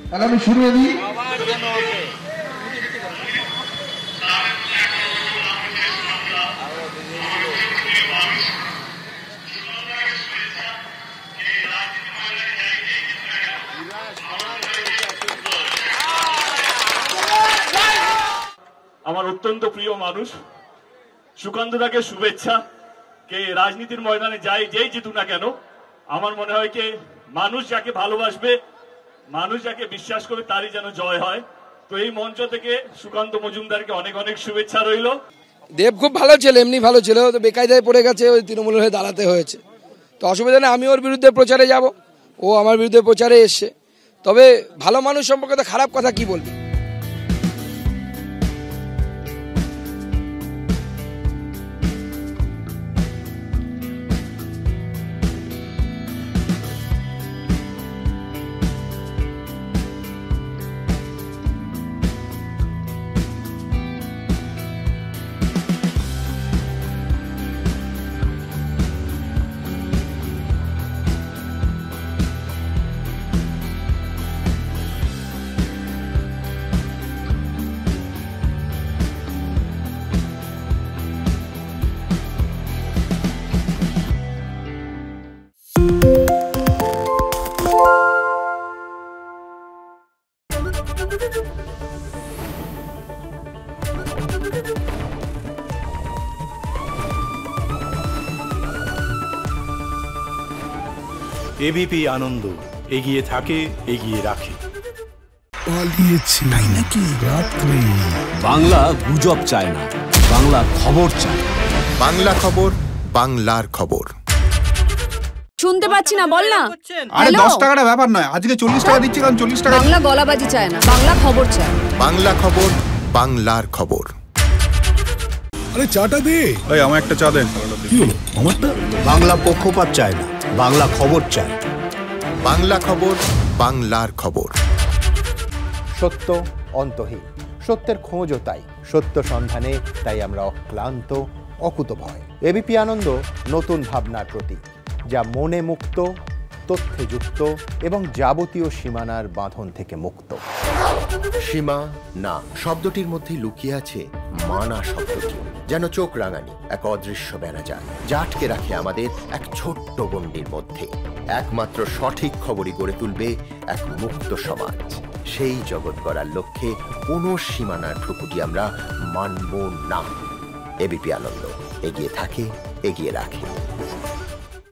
তাহলে আমি শুরু দিই। আমার অত্যন্ত প্রিয় মানুষ সুকান্ত দাকে শুভেচ্ছা। কে রাজনীতির ময়দানে যেই জিতুক না কেন, আমার মনে হয় কে মানুষ যাকে ভালোবাসবে, মানুষ যাকে বিশ্বাস করবে তারই যেন জয় হয়। তো এই মঞ্চ থেকে সুকান্ত মজুমদারকে অনেক অনেক শুভেচ্ছা রইল। দেব খুব ভালো ছেলে, এমনি ভালো ছেলে, তো বেকায়দায় পড়ে গেছে, ওই তৃণমূলের হয়ে দাঁড়াতে হয়েছে। তো অসুবিধা নেই, আমি ওর বিরুদ্ধে প্রচারে যাব, ও আমার বিরুদ্ধে প্রচারে এসছে। তবে ভালো মানুষ সম্পর্কে তো খারাপ কথা কি বলবি। এবিপি আনন্দ এগিয়ে থাকে, এগিয়ে রাখে। পালিয়েছে তাই নাকি? রাত্রে বাংলা গুজব চায় না, বাংলা খবর চায়। বাংলা খবর, বাংলার খবর। শুনতে পাচ্ছি না, বল না। আরে 10 টাকাটা ব্যাপার নয়, আজকে 40 টাকা দিচ্ছি, কারণ 40 টাকা। বাংলা গলাবাজি চায় না, বাংলা খবর চায়। বাংলা খবর, বাংলার খবর। আরে চাটা দে। এই আমার একটা চা দেন। কি হলো আমারটা? বাংলা পক্ষপাত চায় না, বাংলা খবর চায়। বাংলা খবর, বাংলার খবর। সত্য অন্তহীন, সত্যের খোঁজও তাই, সত্য সন্ধানে তাই আমরা অক্লান্ত, অকুতভয়। এবিপি আনন্দ নতুন ভাবনার প্রতীক, যা মনে মুক্ত, তথ্যে যুক্ত এবং যাবতীয় সীমানার বাঁধন থেকে মুক্ত। সীমা না শব্দটির মধ্যে লুকিয়ে আছে মানা শব্দটি, যেন চোখ রাঙানি এক অদৃশ্য বেড়াজাল, যা আটকে রাখে আমাদের এক ছোট্ট গণ্ডির মধ্যে। একমাত্র সঠিক খবরই গড়ে তুলবে এক মুক্ত সমাজ। সেই জগৎ গড়ার লক্ষ্যে কোনো সীমানার ঠুকুটি আমরা মানব না। এবিপি আনন্দ এগিয়ে থাকে, এগিয়ে রাখে।